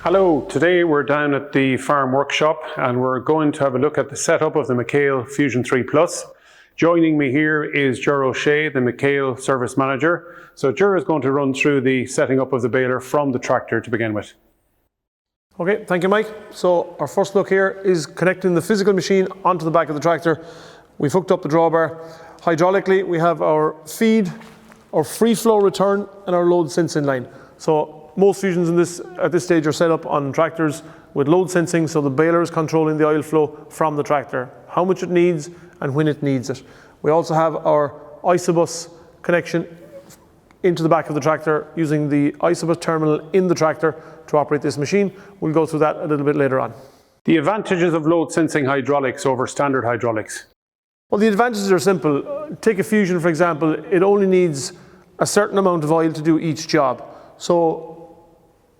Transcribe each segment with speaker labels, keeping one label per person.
Speaker 1: Hello, today we're down at the farm workshop and we're going to have a look at the setup of the McHale Fusion 3 Plus. Joining me here is Ger O'Shea, the McHale Service Manager. So Ger is going to run through the setting up of the baler from the tractor to begin with.
Speaker 2: Okay, thank you, Mike. So our first look here is connecting the physical machine onto the back of the tractor. We've hooked up the drawbar. Hydraulically, we have our feed, our free flow return and our load sensing line. So most fusions at this stage are set up on tractors with load sensing, so the baler is controlling the oil flow from the tractor, how much it needs and when it needs it. We also have our Isobus connection into the back of the tractor using the Isobus terminal in the tractor to operate this machine. We'll go through that a little bit later on.
Speaker 1: The advantages of load sensing hydraulics over standard hydraulics.
Speaker 2: Well, the advantages are simple. Take a Fusion, for example, it only needs a certain amount of oil to do each job. So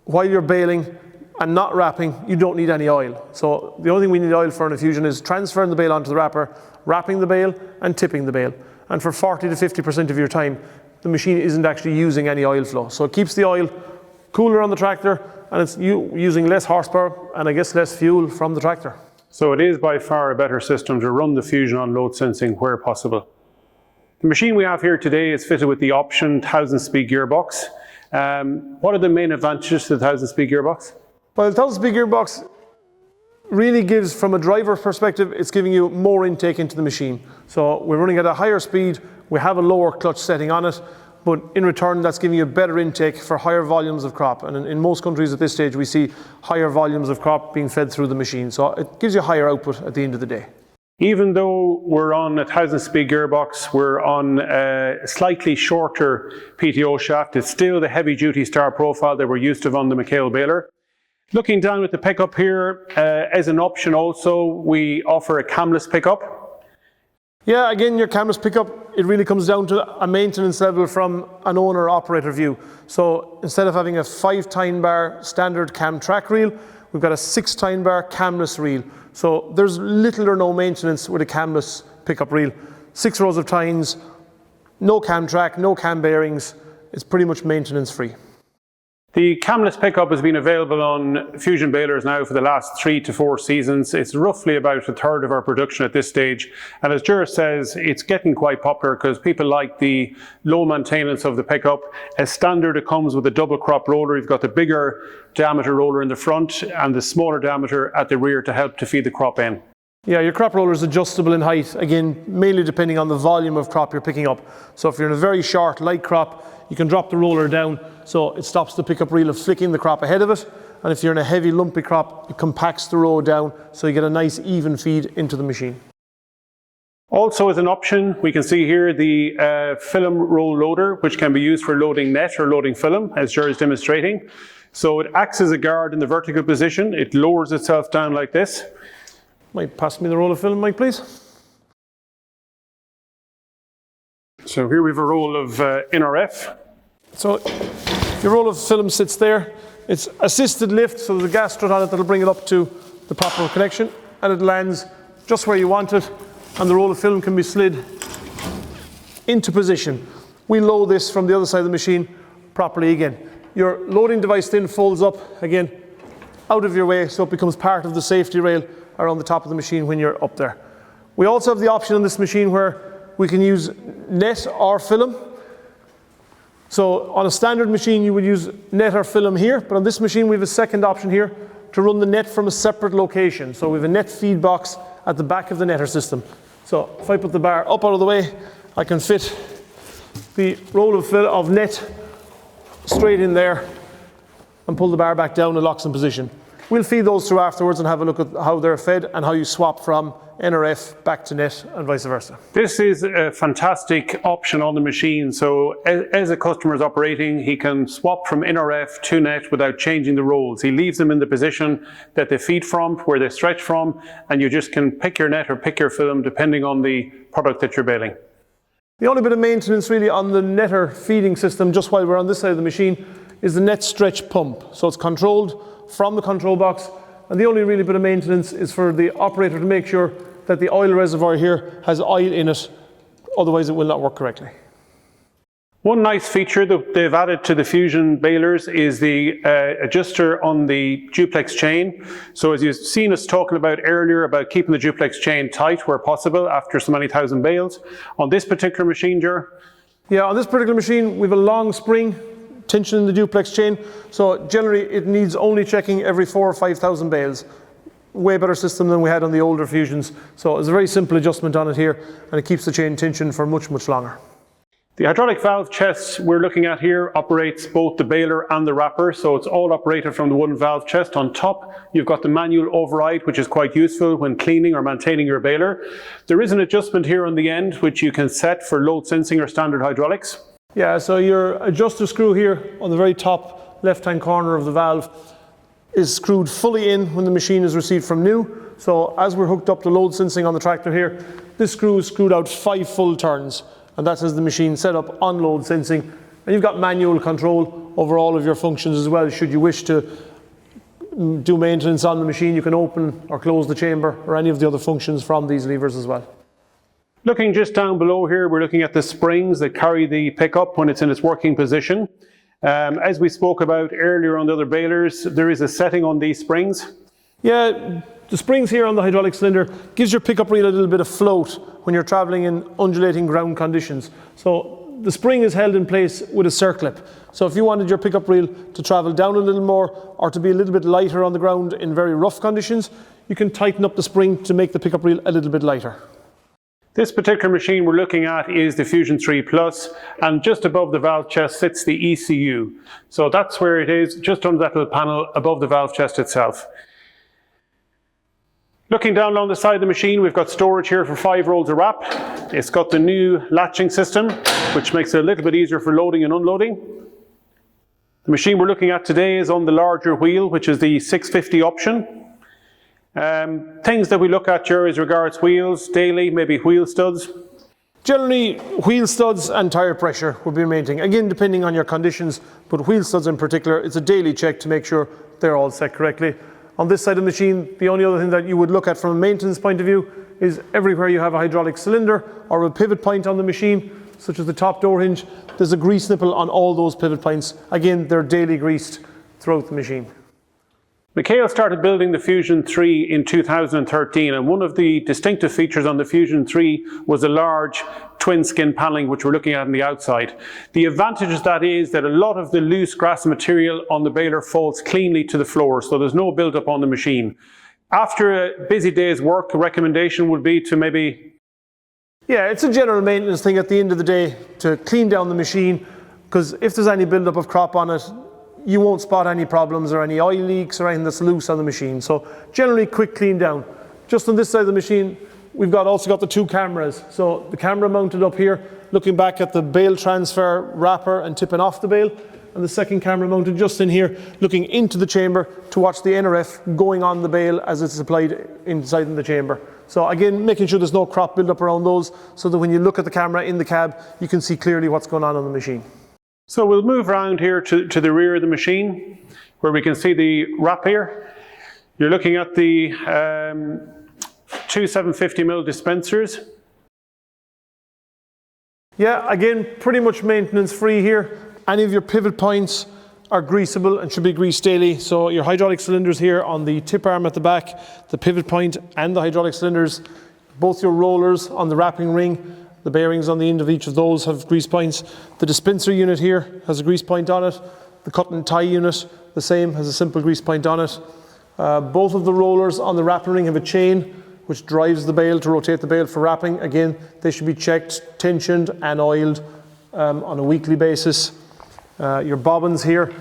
Speaker 2: while you're baling and not wrapping, you don't need any oil. So the only thing we need oil for in a Fusion is transferring the bale onto the wrapper, wrapping the bale and tipping the bale. And for 40 to 50% of your time, the machine isn't actually using any oil flow. So it keeps the oil cooler on the tractor and it's using less horsepower and I guess less fuel from the tractor.
Speaker 1: So it is by far a better system to run the Fusion on load sensing where possible. The machine we have here today is fitted with the option 1000-speed gearbox. What are the main advantages to the 1000-speed gearbox?
Speaker 2: Well, the 1000-speed gearbox really gives, from a driver perspective, it's giving you more intake into the machine. So we're running at a higher speed, we have a lower clutch setting on it, but in return that's giving you better intake for higher volumes of crop. And in most countries at this stage we see higher volumes of crop being fed through the machine. So it gives you higher output at the end of the day.
Speaker 1: Even though we're on a 1000-speed gearbox, we're on a slightly shorter PTO shaft. It's still the heavy-duty star profile that we're used to on the McHale baler. Looking down at the pickup here, as an option also, we offer a camless pickup.
Speaker 2: Yeah, again, your camless pickup, it really comes down to a maintenance level from an owner-operator view. So instead of having a 5-tine bar standard cam track reel, we've got a 6-tine bar camless reel. So there's little or no maintenance with a camless pickup reel. 6 rows of tines, no cam track, no cam bearings. It's pretty much maintenance free.
Speaker 1: The camless pickup has been available on Fusion balers now for the last 3 to 4 seasons. It's roughly about a third of our production at this stage. And as Ger says, it's getting quite popular because people like the low maintenance of the pickup. As standard, it comes with a double crop roller. You've got the bigger diameter roller in the front and the smaller diameter at the rear to help to feed the crop in.
Speaker 2: Yeah, your crop roller is adjustable in height, again, mainly depending on the volume of crop you're picking up. So if you're in a very short, light crop, you can drop the roller down so it stops the pickup reel of flicking the crop ahead of it. And if you're in a heavy, lumpy crop, it compacts the row down so you get a nice, even feed into the machine.
Speaker 1: Also as an option, we can see here the film roll loader, which can be used for loading net or loading film, as Ger is demonstrating. So it acts as a guard in the vertical position. It lowers itself down like this.
Speaker 2: Might pass me the roll of film, Mike, please.
Speaker 1: So here we have a roll of NRF.
Speaker 2: So your roll of film sits there. It's assisted lift, so there's a gas strut on it that'll bring it up to the proper connection, and it lands just where you want it, and the roll of film can be slid into position. We load this from the other side of the machine properly again. Your loading device then folds up again out of your way, so it becomes part of the safety rail around the top of the machine when you're up there. We also have the option on this machine where we can use net or film. So on a standard machine you would use net or film here, but on this machine we have a second option here to run the net from a separate location. So we have a net feed box at the back of the netter system. So if I put the bar up out of the way, I can fit the roll of net straight in there and pull the bar back down and locks in position. We'll feed those through afterwards and have a look at how they're fed and how you swap from NRF back to net and vice versa.
Speaker 1: This is a fantastic option on the machine. So as a customer is operating, he can swap from NRF to net without changing the rolls. He leaves them in the position that they feed from, where they stretch from, and you just can pick your net or pick your film depending on the product that you're baling.
Speaker 2: The only bit of maintenance really on the netter feeding system, just while we're on this side of the machine, is the net stretch pump. So it's controlled from the control box, and the only really bit of maintenance is for the operator to make sure that the oil reservoir here has oil in it, otherwise it will not work correctly.
Speaker 1: One nice feature that they've added to the Fusion balers is the adjuster on the duplex chain. So as you've seen us talking about earlier about keeping the duplex chain tight where possible after so many thousand bales, on this particular machine, Ger?
Speaker 2: Yeah, on this particular machine, we have a long spring tension in the duplex chain. So generally, it needs only checking every 4,000 or 5,000 bales. Way better system than we had on the older Fusions. So it's a very simple adjustment on it here, and it keeps the chain tension for much, much longer.
Speaker 1: The hydraulic valve chest we're looking at here operates both the baler and the wrapper, so it's all operated from the one valve chest. On top, you've got the manual override, which is quite useful when cleaning or maintaining your baler. There is an adjustment here on the end, which you can set for load sensing or standard hydraulics.
Speaker 2: Yeah, so your adjuster screw here on the very top left-hand corner of the valve is screwed fully in when the machine is received from new. So as we're hooked up to load sensing on the tractor here, this screw is screwed out 5 full turns. And that's as the machine set up on load sensing. And you've got manual control over all of your functions as well. Should you wish to do maintenance on the machine, you can open or close the chamber or any of the other functions from these levers as well.
Speaker 1: Looking just down below here, we're looking at the springs that carry the pickup when it's in its working position. As we spoke about earlier on the other balers, there is a setting on these springs.
Speaker 2: Yeah, the springs here on the hydraulic cylinder gives your pickup reel a little bit of float when you're traveling in undulating ground conditions. So the spring is held in place with a circlip. So if you wanted your pickup reel to travel down a little more or to be a little bit lighter on the ground in very rough conditions, you can tighten up the spring to make the pickup reel a little bit lighter.
Speaker 1: This particular machine we're looking at is the Fusion 3 Plus, and just above the valve chest sits the ECU. So that's where it is, just under that little panel above the valve chest itself. Looking down along the side of the machine, we've got storage here for 5 rolls of wrap. It's got the new latching system, which makes it a little bit easier for loading and unloading. The machine we're looking at today is on the larger wheel, which is the 650 option. Things that we look at here as regards wheels daily, maybe wheel studs.
Speaker 2: Generally, wheel studs and tyre pressure will be maintaining. Again, depending on your conditions, but wheel studs in particular, it's a daily check to make sure they're all set correctly. On this side of the machine, the only other thing that you would look at from a maintenance point of view is everywhere you have a hydraulic cylinder or a pivot point on the machine, such as the top door hinge, there's a grease nipple on all those pivot points. Again, they're daily greased throughout the machine.
Speaker 1: Mikhail started building the Fusion 3 in 2013, and one of the distinctive features on the Fusion 3 was a large twin skin paneling, which we're looking at on the outside. The advantage of that is that a lot of the loose grass material on the baler falls cleanly to the floor, so there's no build-up on the machine. After a busy day's work, a recommendation would be to maybe...
Speaker 2: Yeah, it's a general maintenance thing at the end of the day to clean down the machine, because if there's any build-up of crop on it, you won't spot any problems or any oil leaks or anything that's loose on the machine. So generally quick clean down. Just on this side of the machine, we've also got the 2 cameras. So the camera mounted up here, looking back at the bale transfer wrapper and tipping off the bale. And the second camera mounted just in here, looking into the chamber to watch the NRF going on the bale as it's applied inside in the chamber. So again, making sure there's no crop build up around those, so that when you look at the camera in the cab, you can see clearly what's going on the machine.
Speaker 1: So we'll move around here to the rear of the machine, where we can see the wrap here. You're looking at the 2 750mm dispensers.
Speaker 2: Yeah, again, pretty much maintenance free here. Any of your pivot points are greasable and should be greased daily. So your hydraulic cylinders here on the tip arm at the back, the pivot point and the hydraulic cylinders, both your rollers on the wrapping ring, the bearings on the end of each of those have grease points. The dispenser unit here has a grease point on it. The cut and tie unit, the same, has a simple grease point on it. Both of the rollers on the wrapping ring have a chain which drives the bale to rotate the bale for wrapping. Again, they should be checked, tensioned and oiled on a weekly basis. Your bobbins here,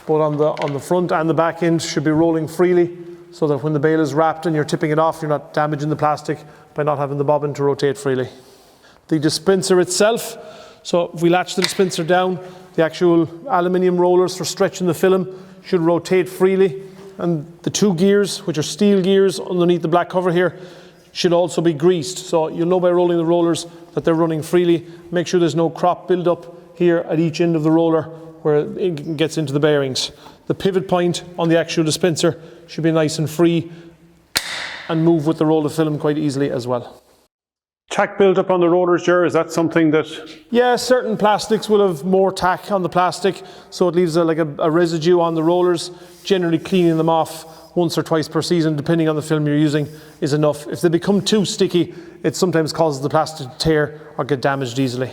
Speaker 2: both on the front and the back end, should be rolling freely, so that when the bale is wrapped and you're tipping it off, you're not damaging the plastic by not having the bobbin to rotate freely. The dispenser itself, so if we latch the dispenser down, the actual aluminium rollers for stretching the film should rotate freely, and the 2 gears, which are steel gears underneath the black cover here, should also be greased. So you'll know by rolling the rollers that they're running freely. Make sure there's no crop build up here at each end of the roller where it gets into the bearings. The pivot point on the actual dispenser should be nice and free and move with the roll of film quite easily as well.
Speaker 1: Tack build up on the rollers, Ger, is that something that...
Speaker 2: Yeah, certain plastics will have more tack on the plastic, so it leaves like a residue on the rollers. Generally cleaning them off once or twice per season, depending on the film you're using, is enough. If they become too sticky, it sometimes causes the plastic to tear or get damaged easily.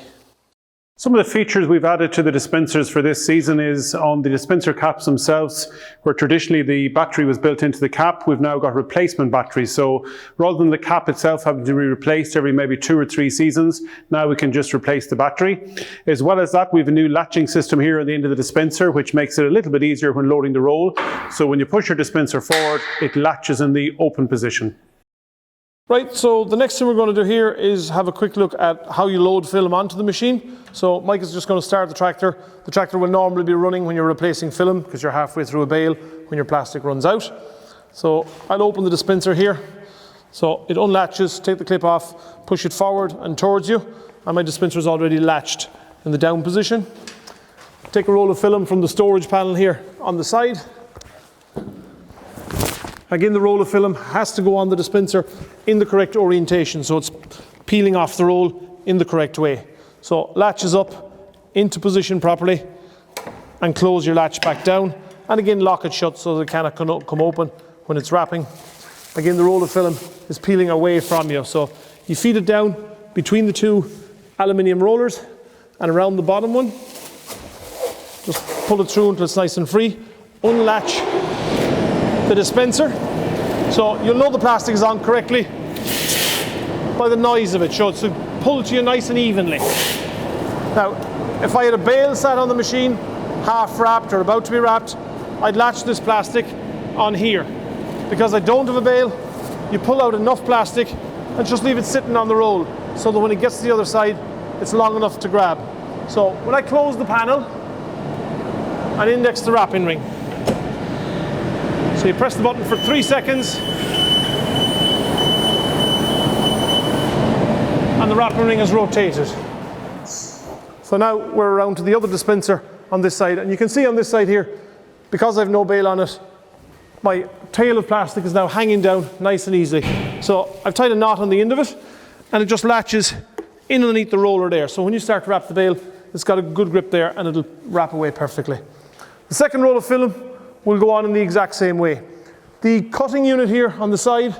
Speaker 1: Some of the features we've added to the dispensers for this season is on the dispenser caps themselves, where traditionally the battery was built into the cap. We've now got replacement batteries. So rather than the cap itself having to be replaced every maybe 2 or 3 seasons, now we can just replace the battery. As well as that, we have a new latching system here at the end of the dispenser, which makes it a little bit easier when loading the roll. So when you push your dispenser forward, it latches in the open position.
Speaker 2: Right, so the next thing we're going to do here is have a quick look at how you load film onto the machine. So Mike is just going to start the tractor. The tractor will normally be running when you're replacing film because you're halfway through a bale when your plastic runs out. So I'll open the dispenser here. So it unlatches, take the clip off, push it forward and towards you, and my dispenser is already latched in the down position. Take a roll of film from the storage panel here on the side. Again, the roll of film has to go on the dispenser in the correct orientation, so it's peeling off the roll in the correct way. So latches up into position properly and close your latch back down, and again lock it shut so that it cannot come open when it's wrapping. Again, the roll of film is peeling away from you, so you feed it down between the 2 aluminium rollers and around the bottom one. Just pull it through until it's nice and free. Unlatch the dispenser, so you'll know the plastic is on correctly by the noise of it, so it's pulled to you nice and evenly. Now, if I had a bale sat on the machine, half wrapped or about to be wrapped, I'd latch this plastic on here. Because I don't have a bale, you pull out enough plastic and just leave it sitting on the roll, so that when it gets to the other side, it's long enough to grab. So when I close the panel and index the wrapping ring, so you press the button for 3 seconds and the wrapping ring is rotated. So now we're around to the other dispenser on this side, and you can see on this side here, because I've no bale on it, my tail of plastic is now hanging down nice and easily. So I've tied a knot on the end of it and it just latches in underneath the roller there. So when you start to wrap the bale, it's got a good grip there and it'll wrap away perfectly. The second roll of film will go on in the exact same way. The cutting unit here on the side,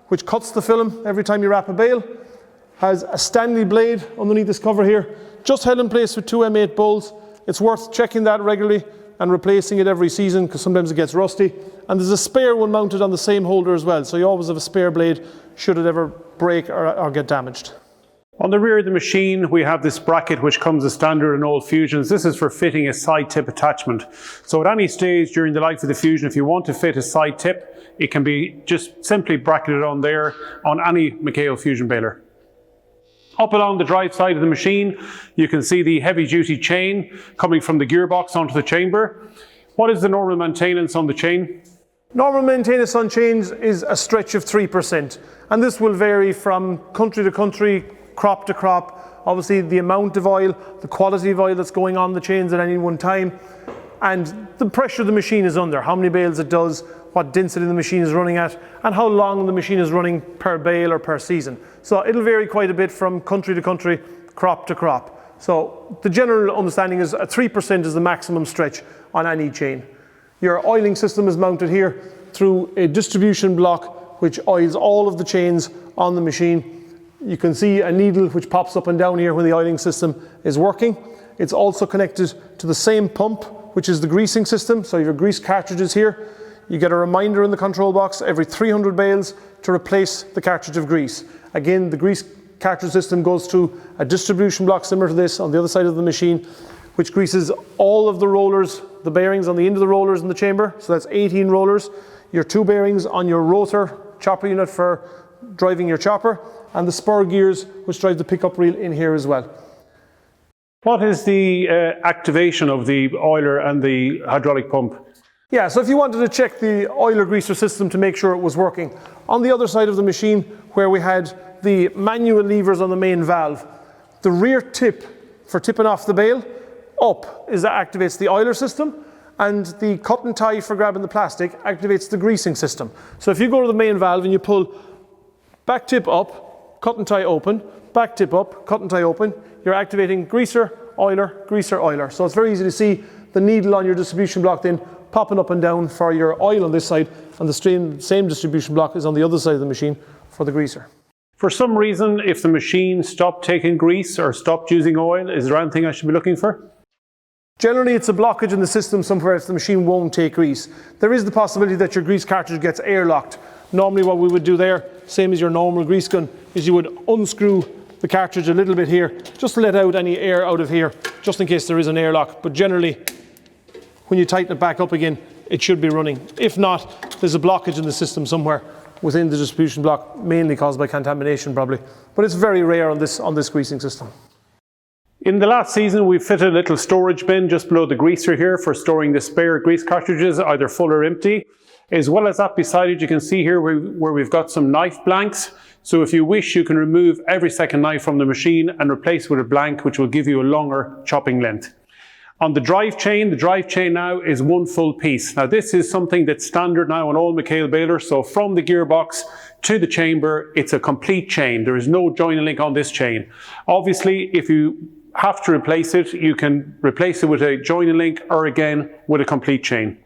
Speaker 2: which cuts the film every time you wrap a bale, has a Stanley blade underneath this cover here, just held in place with 2 M8 bolts. It's worth checking that regularly and replacing it every season because sometimes it gets rusty. And there's a spare one mounted on the same holder as well, so you always have a spare blade should it ever break or get damaged.
Speaker 1: On the rear of the machine, we have this bracket which comes as standard in all Fusions. This is for fitting a side tip attachment. So at any stage during the life of the Fusion, if you want to fit a side tip, it can be just simply bracketed on there on any McHale Fusion baler. Up along the drive side of the machine, you can see the heavy duty chain coming from the gearbox onto the chamber. What is the normal maintenance on the chain?
Speaker 2: Normal maintenance on chains is a stretch of 3%, and this will vary from country to country, crop to crop. Obviously the amount of oil, the quality of oil that's going on the chains at any one time, and the pressure the machine is under, how many bales it does, what density the machine is running at, and how long the machine is running per bale or per season. So it'll vary quite a bit from country to country, crop to crop. So the general understanding is 3% is the maximum stretch on any chain. Your oiling system is mounted here through a distribution block which oils all of the chains on the machine. You can see a needle which pops up and down here when the oiling system is working. It's also connected to the same pump, which is the greasing system. So you have your grease cartridges here. You get a reminder in the control box every 300 bales to replace the cartridge of grease. Again, the grease cartridge system goes through a distribution block similar to this on the other side of the machine, which greases all of the rollers, the bearings on the end of the rollers in the chamber. So that's 18 rollers. Your 2 bearings on your rotor chopper unit for driving your chopper, and the spur gears which drive the pickup reel in here as well.
Speaker 1: What is the activation of the oiler and the hydraulic pump?
Speaker 2: Yeah, so if you wanted to check the oiler greaser system to make sure it was working, on the other side of the machine where we had the manual levers on the main valve, the rear tip for tipping off the bale up is that activates the oiler system, and the cut and tie for grabbing the plastic activates the greasing system. So if you go to the main valve and you pull back tip up, cut and tie open, back tip up, cut and tie open, you're activating greaser, oiler, greaser, oiler. So it's very easy to see the needle on your distribution block then popping up and down for your oil on this side, and the same distribution block is on the other side of the machine for the greaser.
Speaker 1: For some reason, if the machine stopped taking grease or stopped using oil, is there anything I should be looking for?
Speaker 2: Generally, it's a blockage in the system somewhere else the machine won't take grease. There is the possibility that your grease cartridge gets airlocked. Normally what we would do there, same as your normal grease gun, is you would unscrew the cartridge a little bit here, just to let out any air out of here, just in case there is an airlock. But generally, when you tighten it back up again, it should be running. If not, there's a blockage in the system somewhere within the distribution block, mainly caused by contamination probably. But it's very rare on this greasing system.
Speaker 1: In the last season, we fitted a little storage bin just below the greaser here for storing the spare grease cartridges, either full or empty. As well as that, beside it, you can see here where we've got some knife blanks. So if you wish, you can remove every second knife from the machine and replace with a blank, which will give you a longer chopping length. On the drive chain now is one full piece. Now this is something that's standard now on all McHale balers. So from the gearbox to the chamber, it's a complete chain. There is no joining link on this chain. Obviously, if you have to replace it, you can replace it with a joining link or again with a complete chain.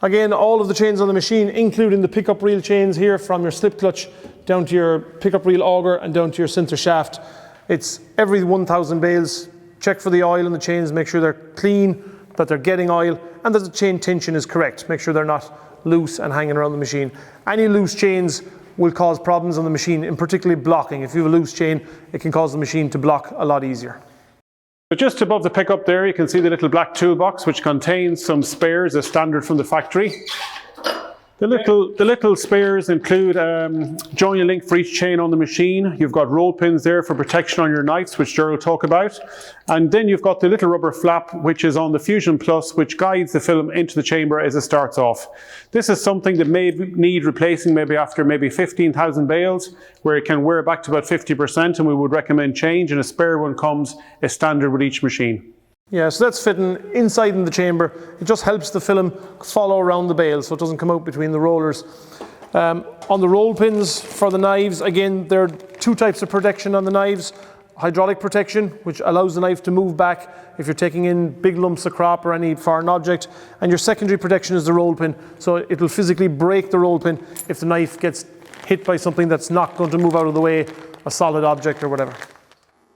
Speaker 2: Again, all of the chains on the machine, including the pickup reel chains here from your slip clutch down to your pickup reel auger and down to your center shaft. It's every 1,000 bales. Check for the oil in the chains, make sure they're clean, that they're getting oil, and that the chain tension is correct. Make sure they're not loose and hanging around the machine. Any loose chains will cause problems on the machine, in particularly blocking. If you have a loose chain, it can cause the machine to block a lot easier.
Speaker 1: But just above the pickup there, you can see the little black toolbox, which contains some spares as standard from the factory. The little spares include joining link for each chain on the machine. You've got roll pins there for protection on your knives, which Gerald will talk about. And then you've got the little rubber flap, which is on the Fusion Plus, which guides the film into the chamber as it starts off. This is something that may need replacing maybe after 15,000 bales, where it can wear back to about 50%, and we would recommend change, and a spare one comes as standard with each machine.
Speaker 2: Yeah, so that's fitting inside in the chamber. It just helps the film follow around the bale so it doesn't come out between the rollers. On the roll pins for the knives, again, there are two types of protection on the knives. Hydraulic protection, which allows the knife to move back if you're taking in big lumps of crop or any foreign object. And your secondary protection is the roll pin. So it will physically break the roll pin if the knife gets hit by something that's not going to move out of the way, a solid object or whatever.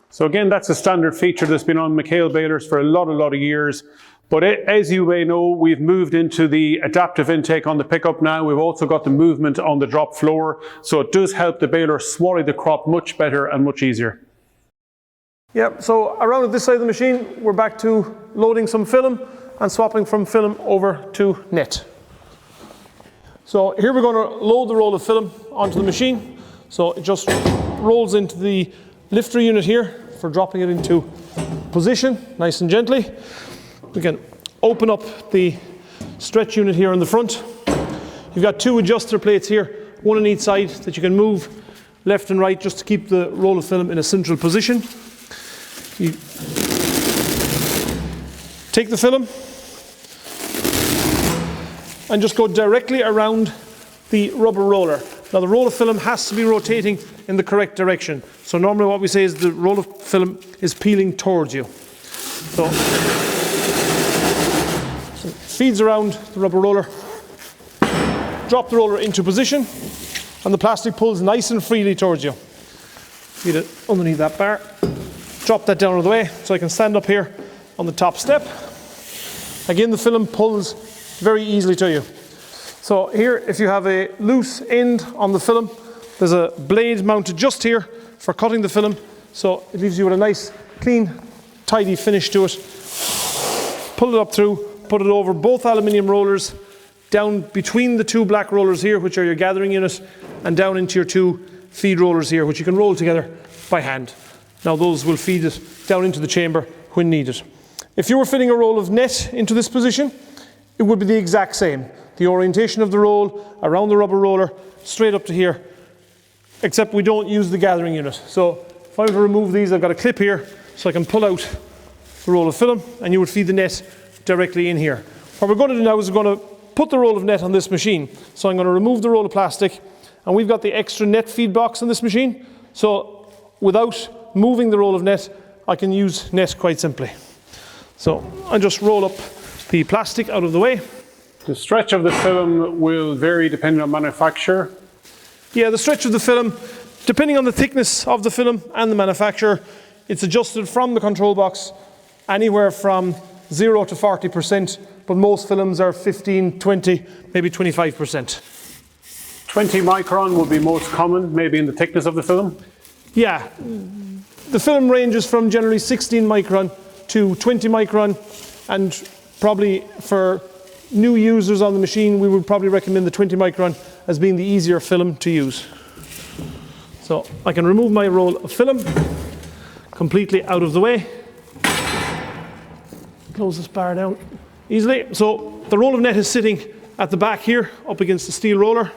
Speaker 1: So again, that's a standard feature that's been on McHale balers for a lot of years. But as you may know, we've moved into the adaptive intake on the pickup now. We've also got the movement on the drop floor. So it does help the baler swallow the crop much better and much easier.
Speaker 2: Yeah, so around at this side of the machine, we're back to loading some film and swapping from film over to net. So here we're going to load the roll of film onto the machine. So it just rolls into the lifter unit here for dropping it into position, nice and gently. We can open up the stretch unit here on the front. You've got two adjuster plates here, one on each side that you can move left and right just to keep the roll of film in a central position. You take the film and just go directly around the rubber roller. Now the roll of film has to be rotating in the correct direction. So normally what we say is the roll of film is peeling towards you. So it feeds around the rubber roller, drop the roller into position, and the plastic pulls nice and freely towards you. Feed it underneath that bar, drop that down out of the way so I can stand up here on the top step. Again, the film pulls very easily to you. So here, if you have a loose end on the film, there's a blade mounted just here for cutting the film. So it leaves you with a nice, clean, tidy finish to it. Pull it up through, put it over both aluminium rollers, down between the two black rollers here, which are your gathering unit, and down into your two feed rollers here, which you can roll together by hand. Now those will feed it down into the chamber when needed. If you were fitting a roll of net into this position, it would be the exact same. The orientation of the roll around the rubber roller, straight up to here, except we don't use the gathering unit. So if I were to remove these, I've got a clip here, so I can pull out the roll of film, and you would feed the net directly in here. What we're going to do now is we're going to put the roll of net on this machine. So I'm going to remove the roll of plastic, and we've got the extra net feed box on this machine. So without moving the roll of net, I can use net quite simply. So I just roll up the plastic out of the way.
Speaker 1: The stretch of the film will vary depending on manufacturer.
Speaker 2: Yeah, the stretch of the film, depending on the thickness of the film and the manufacturer, it's adjusted from the control box anywhere from 0 to 40%, but most films are 15, 20, maybe 25%.
Speaker 1: 20 micron would be most common, maybe in the thickness of the film.
Speaker 2: Yeah, the film ranges from generally 16 micron to 20 micron, and probably for new users on the machine, we would probably recommend the 20 micron as being the easier film to use. So I can remove my roll of film completely out of the way. Close this bar down easily. So the roll of net is sitting at the back here, up against the steel roller.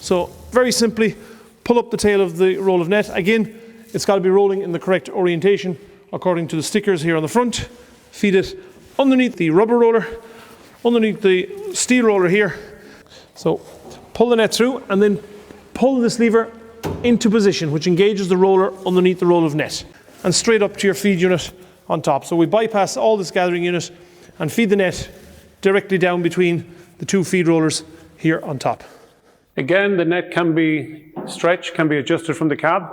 Speaker 2: So very simply, pull up the tail of the roll of net. Again, it's got to be rolling in the correct orientation according to the stickers here on the front. Feed it underneath the rubber roller, underneath the steel roller here. So pull the net through and then pull this lever into position, which engages the roller underneath the roll of net and straight up to your feed unit on top. So we bypass all this gathering unit and feed the net directly down between the two feed rollers here on top.
Speaker 1: Again, the net can be stretched, can be adjusted from the cab.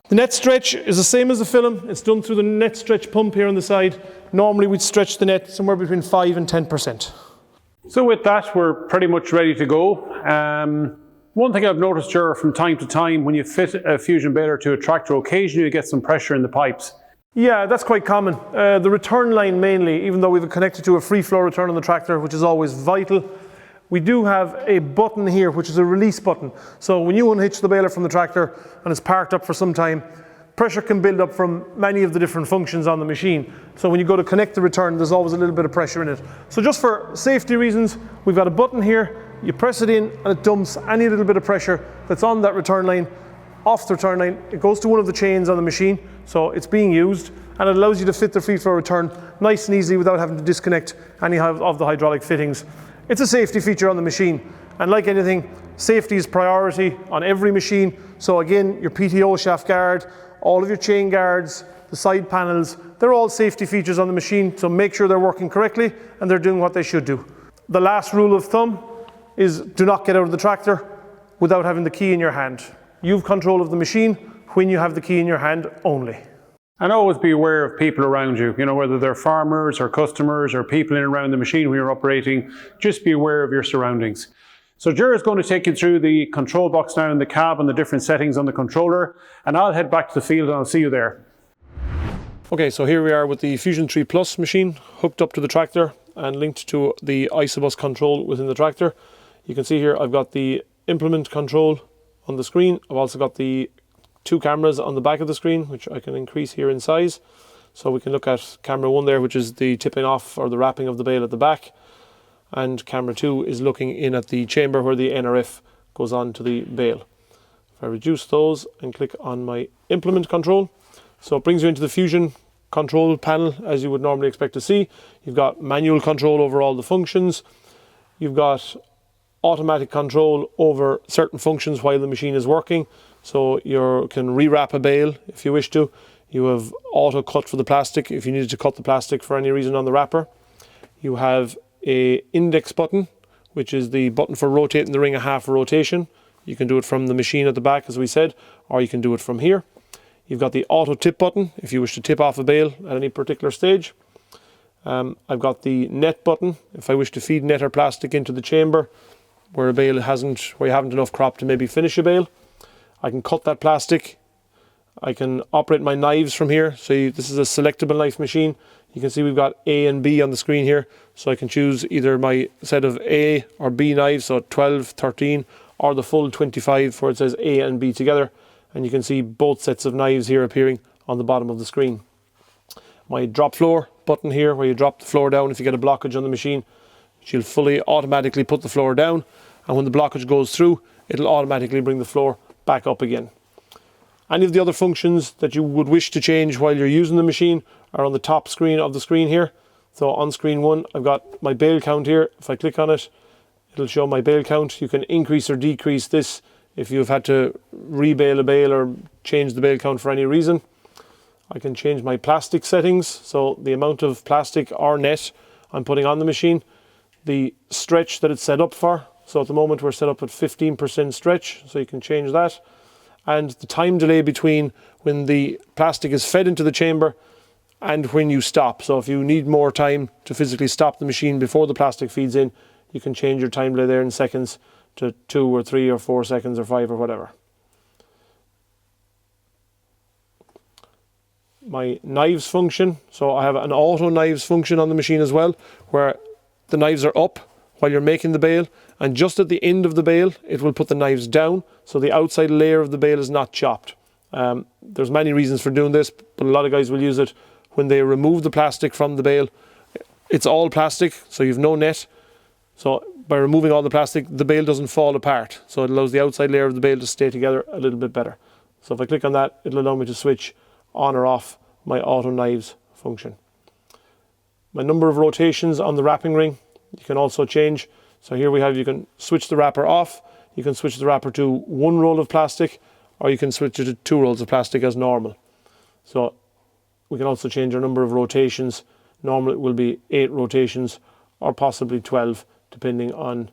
Speaker 2: The net stretch is the same as the film. It's done through the net stretch pump here on the side. Normally we'd stretch the net somewhere between 5 and 10%.
Speaker 1: So with that, we're pretty much ready to go. One thing I've noticed, Ger, from time to time, when you fit a fusion baler to a tractor, occasionally you get some pressure in the pipes.
Speaker 2: Yeah, that's quite common. The return line mainly, even though we've connected to a free flow return on the tractor, which is always vital, we do have a button here, which is a release button. So when you unhitch the baler from the tractor and it's parked up for some time, pressure can build up from many of the different functions on the machine. So when you go to connect the return, there's always a little bit of pressure in it. So just for safety reasons, we've got a button here, you press it in and it dumps any little bit of pressure that's on that return line off the return line. It goes to one of the chains on the machine, so it's being used, and it allows you to fit the free flow return nice and easily without having to disconnect any of the hydraulic fittings. It's a safety feature on the machine, and like anything, safety is priority on every machine. So again, your PTO shaft guard, all of your chain guards, the side panels, they're all safety features on the machine, so make sure they're working correctly and they're doing what they should do. The last rule of thumb is do not get out of the tractor without having the key in your hand. You've control of the machine when you have the key in your hand only.
Speaker 1: And always be aware of people around you, whether they're farmers or customers or people in and around the machine when you're operating. Just be aware of your surroundings. So Ger is going to take you through the control box now in the cab and the different settings on the controller, and I'll head back to the field and I'll see you there.
Speaker 2: Okay, so here we are with the Fusion 3 Plus machine hooked up to the tractor and linked to the Isobus control within the tractor. You can see here I've got the implement control on the screen. I've also got the two cameras on the back of the screen, which I can increase here in size. So we can look at camera 1 there, which is the tipping off or the wrapping of the bale at the back. And camera 2 is looking in at the chamber where the NRF goes on to the bale. If I reduce those and click on my implement control, so it brings you into the Fusion control panel as you would normally expect to see. You've got manual control over all the functions. You've got automatic control over certain functions while the machine is working. So you can rewrap a bale if you wish to. You have auto cut for the plastic if you needed to cut the plastic for any reason on the wrapper. You have a index button, which is the button for rotating the ring a half rotation. You can do it from the machine at the back, as we said, or you can do it from here. You've got the auto tip button if you wish to tip off a bale at any particular stage. I've got the net button if I wish to feed net or plastic into the chamber where a bale where you haven't enough crop to maybe finish a bale. I can cut that plastic. I can operate my knives from here. So this is a selectable knife machine. You can see we've got A and B on the screen here. So I can choose either my set of A or B knives, so 12, 13, or the full 25 where it says A and B together. And you can see both sets of knives here appearing on the bottom of the screen. My drop floor button here, where you drop the floor down if you get a blockage on the machine. She'll fully automatically put the floor down, and when the blockage goes through, it'll automatically bring the floor back up again. Any of the other functions that you would wish to change while you're using the machine are on the top screen of the screen here. So on screen 1, I've got my bale count here. If I click on it, it'll show my bale count. You can increase or decrease this if you've had to rebale a bale or change the bale count for any reason. I can change my plastic settings, so the amount of plastic or net I'm putting on the machine, the stretch that it's set up for. So at the moment we're set up at 15% stretch, so you can change that. And the time delay between when the plastic is fed into the chamber and when you stop. So if you need more time to physically stop the machine before the plastic feeds in, you can change your time delay there in seconds to 2 or 3 or 4 seconds or 5 or whatever. My knives function, so I have an auto knives function on the machine as well, where the knives are up while you're making the bale, and just at the end of the bale it will put the knives down so the outside layer of the bale is not chopped. There's many reasons for doing this, but a lot of guys will use it when they remove the plastic from the bale. It's all plastic, so you've no net, so by removing all the plastic the bale doesn't fall apart, so it allows the outside layer of the bale to stay together a little bit better. So if I click on that, it'll allow me to switch on or off my auto knives function. My number of rotations on the wrapping ring you can also change. So here we have, you can switch the wrapper off, you can switch the wrapper to 1 roll of plastic, or you can switch it to 2 rolls of plastic as normal. So we can also change our number of rotations. Normally it will be 8 rotations or possibly 12, depending on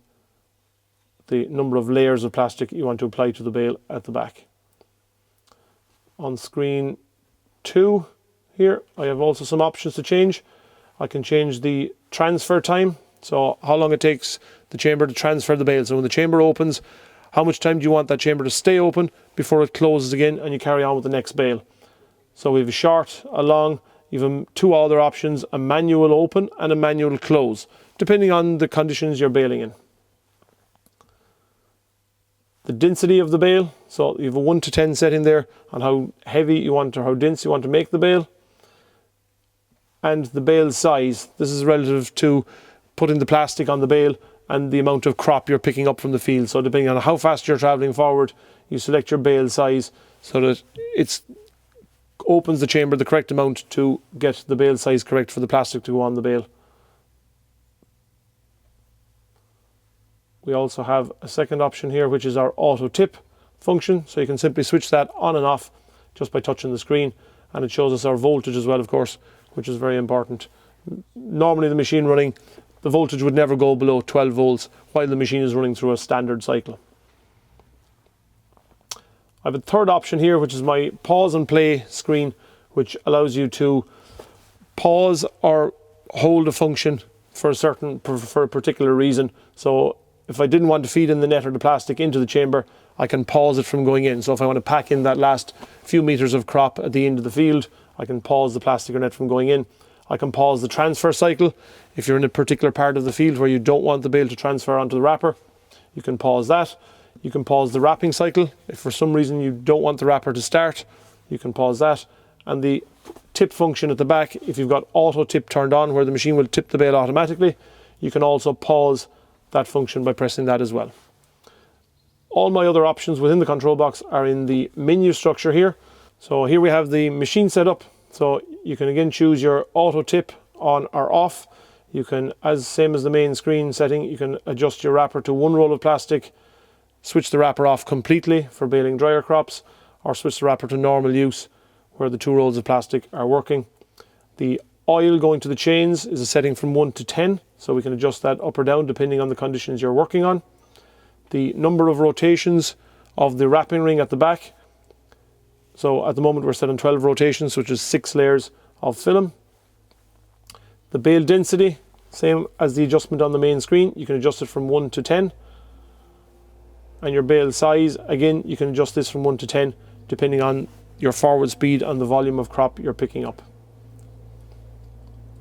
Speaker 2: the number of layers of plastic you want to apply to the bale at the back. On screen 2 here, I have also some options to change. I can change the transfer time, so how long it takes the chamber to transfer the bale. So when the chamber opens, how much time do you want that chamber to stay open before it closes again and you carry on with the next bale. So we have a short, a long, you have 2 other options, a manual open and a manual close, depending on the conditions you're baling in. The density of the bale, so you have a 1 to 10 setting there on how heavy you want or how dense you want to make the bale. And the bale size, this is relative to putting the plastic on the bale and the amount of crop you're picking up from the field. So depending on how fast you're travelling forward, you select your bale size so that it opens the chamber the correct amount to get the bale size correct for the plastic to go on the bale. We also have a second option here, which is our auto tip function. So you can simply switch that on and off just by touching the screen, and it shows us our voltage as well, of course, which is very important. Normally the machine running, the voltage would never go below 12 volts while the machine is running through a standard cycle. I have a third option here, which is my pause and play screen, which allows you to pause or hold a function for a particular reason. So if I didn't want to feed in the net or the plastic into the chamber, I can pause it from going in. So if I want to pack in that last few meters of crop at the end of the field, I can pause the plastic or net from going in. I can pause the transfer cycle. If you're in a particular part of the field where you don't want the bale to transfer onto the wrapper, you can pause that. You can pause the wrapping cycle. If for some reason you don't want the wrapper to start, you can pause that. And the tip function at the back, if you've got auto tip turned on where the machine will tip the bale automatically, you can also pause that function by pressing that as well. All my other options within the control box are in the menu structure here. So here we have the machine setup. So you can again choose your auto tip on or off. You can, same as the main screen setting, you can adjust your wrapper to 1 roll of plastic, switch the wrapper off completely for baling drier crops, or switch the wrapper to normal use where the 2 rolls of plastic are working. The oil going to the chains is a setting from 1 to 10, so we can adjust that up or down depending on the conditions you're working on. The number of rotations of the wrapping ring at the back, so at the moment we're set on 12 rotations, which is 6 layers of film. The bale density, same as the adjustment on the main screen, you can adjust it from 1 to 10. And your bale size, again, you can adjust this from 1 to 10 depending on your forward speed and the volume of crop you're picking up.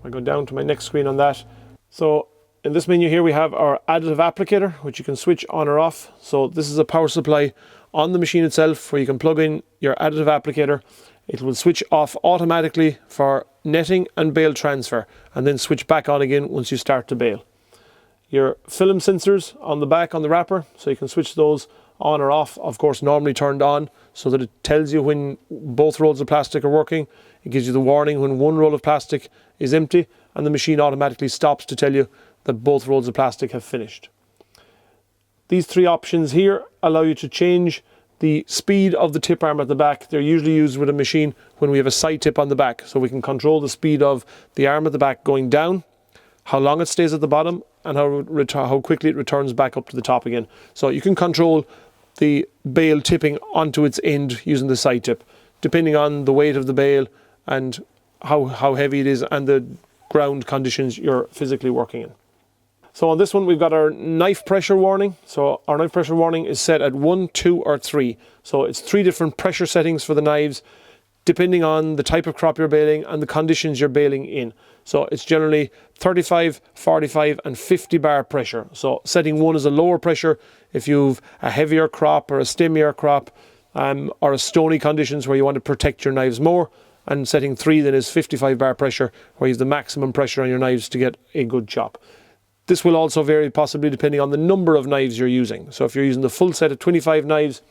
Speaker 2: I go down to my next screen on that. So in this menu here we have our additive applicator, which you can switch on or off. So this is a power supply on the machine itself where you can plug in your additive applicator. It will switch off automatically for netting and bale transfer, and then switch back on again once you start to bale. Your film sensors on the back on the wrapper, so you can switch those on or off, of course normally turned on so that it tells you when both rolls of plastic are working. It gives you the warning when 1 roll of plastic is empty, and the machine automatically stops to tell you that both rolls of plastic have finished. These three options here allow you to change the speed of the tip arm at the back. They're usually used with a machine when we have a side tip on the back. So we can control the speed of the arm at the back going down, how long it stays at the bottom, and how quickly it returns back up to the top again. So you can control the bale tipping onto its end using the side tip, depending on the weight of the bale and how heavy it is and the ground conditions you're physically working in. So on this one, we've got our knife pressure warning. So our knife pressure warning is set at 1, 2, or 3. So it's 3 different pressure settings for the knives, depending on the type of crop you're baling and the conditions you're baling in. So it's generally 35, 45, and 50 bar pressure. So setting 1 is a lower pressure if you've a heavier crop or a stemmier crop, or a stony conditions where you want to protect your knives more. And setting 3 then is 55 bar pressure, where you have the maximum pressure on your knives to get a good chop. This will also vary possibly depending on the number of knives you're using. So if you're using the full set of 25 knives,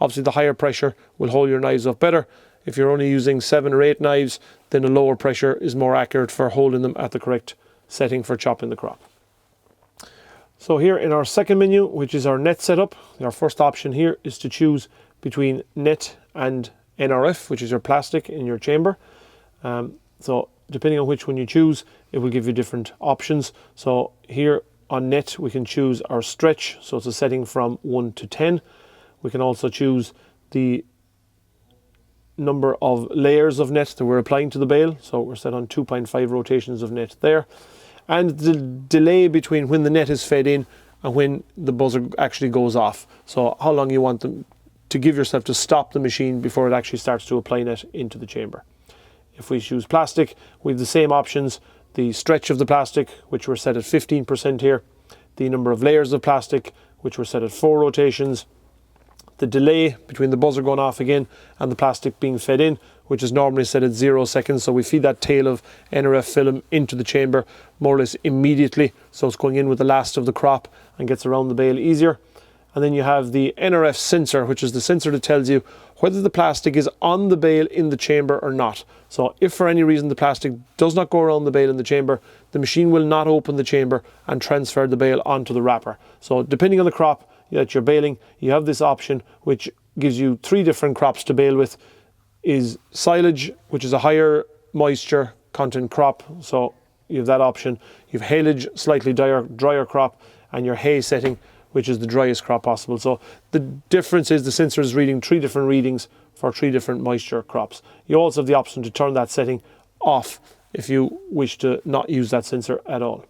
Speaker 2: obviously the higher pressure will hold your knives up better. If you're only using 7 or 8 knives, then a lower pressure is more accurate for holding them at the correct setting for chopping the crop. So here in our second menu, which is our net setup, our first option here is to choose between net and NRF, which is your plastic in your chamber. So depending on which one you choose, it will give you different options. So here on net, we can choose our stretch. So it's a setting from 1 to 10. We can also choose the number of layers of net that we're applying to the bale. So we're set on 2.5 rotations of net there. And the delay between when the net is fed in and when the buzzer actually goes off. So how long you want them to give yourself to stop the machine before it actually starts to apply net into the chamber. If we choose plastic, we have the same options. The stretch of the plastic, which we're set at 15% here. The number of layers of plastic, which we're set at 4 rotations. The delay between the buzzer going off again and the plastic being fed in, which is normally set at 0 seconds. So we feed that tail of NRF film into the chamber more or less immediately. So it's going in with the last of the crop and gets around the bale easier. And then you have the NRF sensor, which is the sensor that tells you whether the plastic is on the bale in the chamber or not. So if for any reason the plastic does not go around the bale in the chamber, the machine will not open the chamber and transfer the bale onto the wrapper. So depending on the crop that you're baling, you have this option which gives you 3 different crops to bale with. Is silage, which is a higher moisture content crop, so you have that option. You have haylage, slightly drier crop, and your hay setting, which is the driest crop possible. So the difference is the sensor is reading 3 different readings for 3 different moisture crops. You also have the option to turn that setting off if you wish to not use that sensor at all.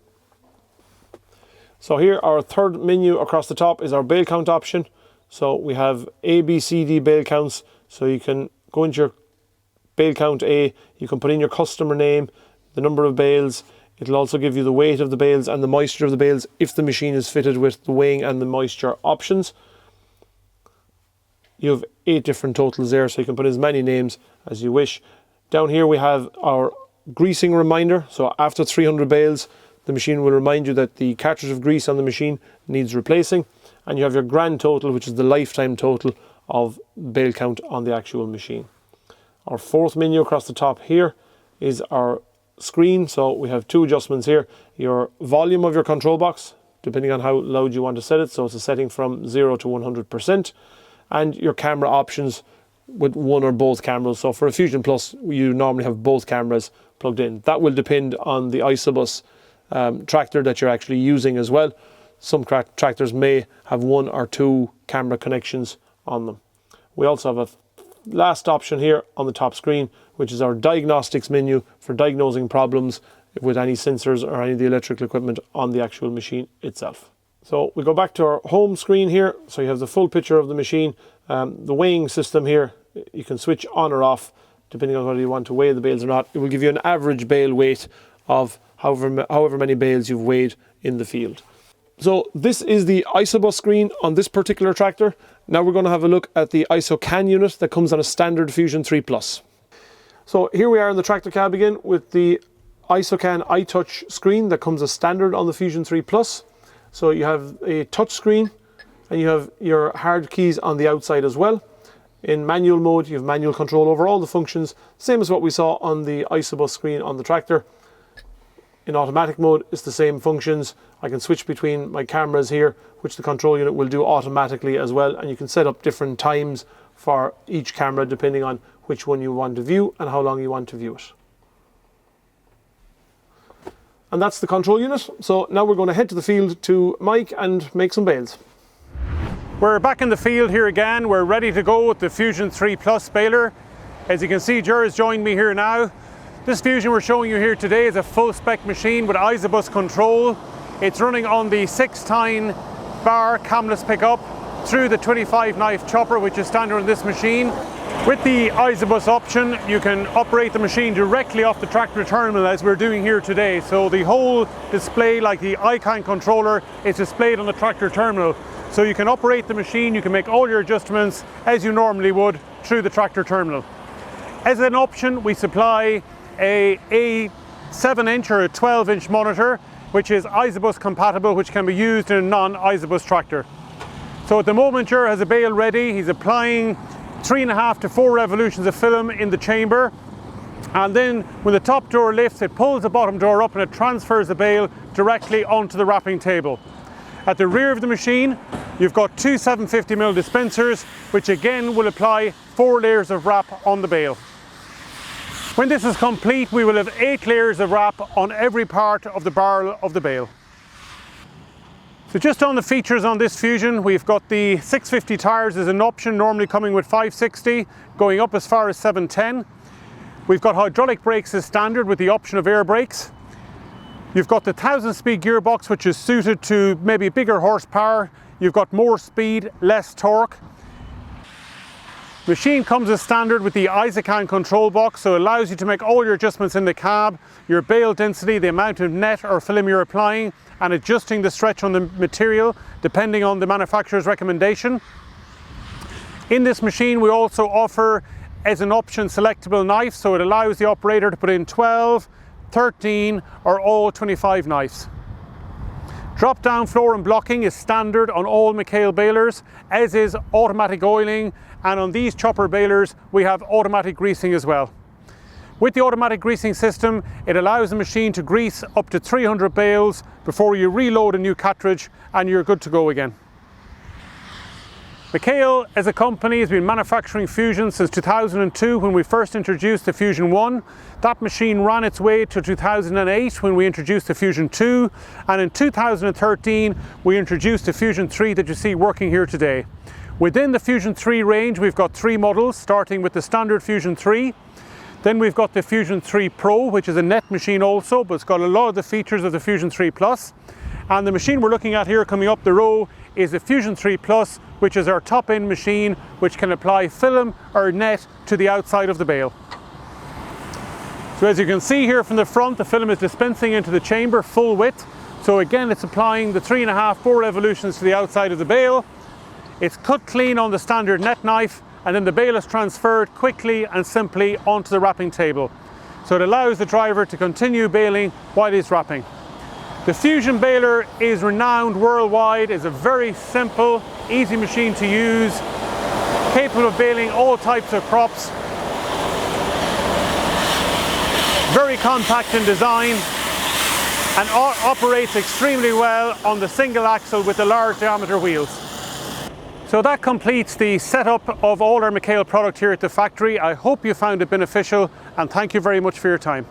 Speaker 2: So here, our third menu across the top is our bale count option. So we have A, B, C, D bale counts. So you can go into your bale count A, you can put in your customer name, the number of bales. It'll also give you the weight of the bales and the moisture of the bales if the machine is fitted with the weighing and the moisture options. You have 8 different totals there, so you can put as many names as you wish. Down here we have our greasing reminder. So after 300 bales, the machine will remind you that the cartridge of grease on the machine needs replacing. And you have your grand total, which is the lifetime total of bale count on the actual machine. Our fourth menu across the top here is our screen. So we have 2 adjustments here. Your volume of your control box, depending on how loud you want to set it. So it's a setting from 0 to 100%. And your camera options with 1 or both cameras. So for a Fusion Plus, you normally have both cameras plugged in. That will depend on the Isobus tractor that you're actually using as well. Some tractors may have 1 or 2 camera connections on them. We also have a last option here on the top screen, which is our diagnostics menu for diagnosing problems with any sensors or any of the electrical equipment on the actual machine itself. So we go back to our home screen here. So you have the full picture of the machine. The weighing system here, you can switch on or off depending on whether you want to weigh the bales or not. It will give you an average bale weight of however many bales you've weighed in the field. So this is the Isobus screen on this particular tractor. Now we're going to have a look at the ISOCAN unit that comes on a standard Fusion 3 Plus. So here we are in the tractor cab again with the ISOCAN iTouch screen that comes as standard on the Fusion 3 Plus. So you have a touch screen and you have your hard keys on the outside as well. In manual mode, you have manual control over all the functions, same as what we saw on the Isobus screen on the tractor. In automatic mode, it's the same functions. I can switch between my cameras here, which the control unit will do automatically as well. And you can set up different times for each camera depending on which one you want to view and how long you want to view it. And that's the control unit. So now we're going to head to the field to Mike and make some bales.
Speaker 1: We're back in the field here again. We're ready to go with the Fusion 3 Plus baler. As you can see, Ger has joined me here now. This Fusion we're showing you here today is a full spec machine with Isobus control. It's running on the 6-tine bar camless pickup through the 25 knife chopper, which is standard on this machine. With the Isobus option, you can operate the machine directly off the tractor terminal as we're doing here today. So the whole display, like the Icon controller, is displayed on the tractor terminal. So you can operate the machine, you can make all your adjustments as you normally would through the tractor terminal. As an option, we supply a 7-inch or a 12-inch monitor, which is Isobus compatible, which can be used in a non-Isobus tractor. So at the moment, Ger has a bale ready. He's applying 3.5 to 4 revolutions of film in the chamber. And then when the top door lifts, it pulls the bottom door up and it transfers the bale directly onto the wrapping table. At the rear of the machine, you've got 2 750mm dispensers, which again will apply 4 layers of wrap on the bale. When this is complete, we will have 8 layers of wrap on every part of the barrel of the bale. So just on the features on this Fusion, we've got the 650 tyres as an option, normally coming with 560, going up as far as 710. We've got hydraulic brakes as standard with the option of air brakes. You've got the 1000-speed gearbox, which is suited to maybe bigger horsepower. You've got more speed, less torque. Machine comes as standard with the Isocan control box, so it allows you to make all your adjustments in the cab, your bale density, the amount of net or film you're applying, and adjusting the stretch on the material depending on the manufacturer's recommendation. In this machine, we also offer as an option selectable knives, so it allows the operator to put in 12, 13 or all 25 knives. Drop down floor and blocking is standard on all McHale balers, as is automatic oiling, and on these chopper balers we have automatic greasing as well. With the automatic greasing system, it allows the machine to grease up to 300 bales before you reload a new cartridge and you're good to go again. McHale as a company has been manufacturing Fusion since 2002 when we first introduced the Fusion 1. That machine ran its way to 2008 when we introduced the Fusion 2, and in 2013 we introduced the Fusion 3 that you see working here today. Within the Fusion 3 range we've got 3 models, starting with the standard Fusion 3. Then we've got the Fusion 3 Pro, which is a net machine also, but it's got a lot of the features of the Fusion 3 Plus. And the machine we're looking at here coming up the row is the Fusion 3 Plus, which is our top-end machine, which can apply film or net to the outside of the bale. So as you can see here from the front, the film is dispensing into the chamber full width. So again, it's applying the 3.5, 4 revolutions to the outside of the bale. It's cut clean on the standard net knife, and then the bale is transferred quickly and simply onto the wrapping table. So it allows the driver to continue baling while he's wrapping. The Fusion baler is renowned worldwide. It's a very simple, easy machine to use, capable of baling all types of crops. Very compact in design and operates extremely well on the single axle with the large diameter wheels. So that completes the setup of all our McHale product here at the factory. I hope you found it beneficial, and thank you very much for your time.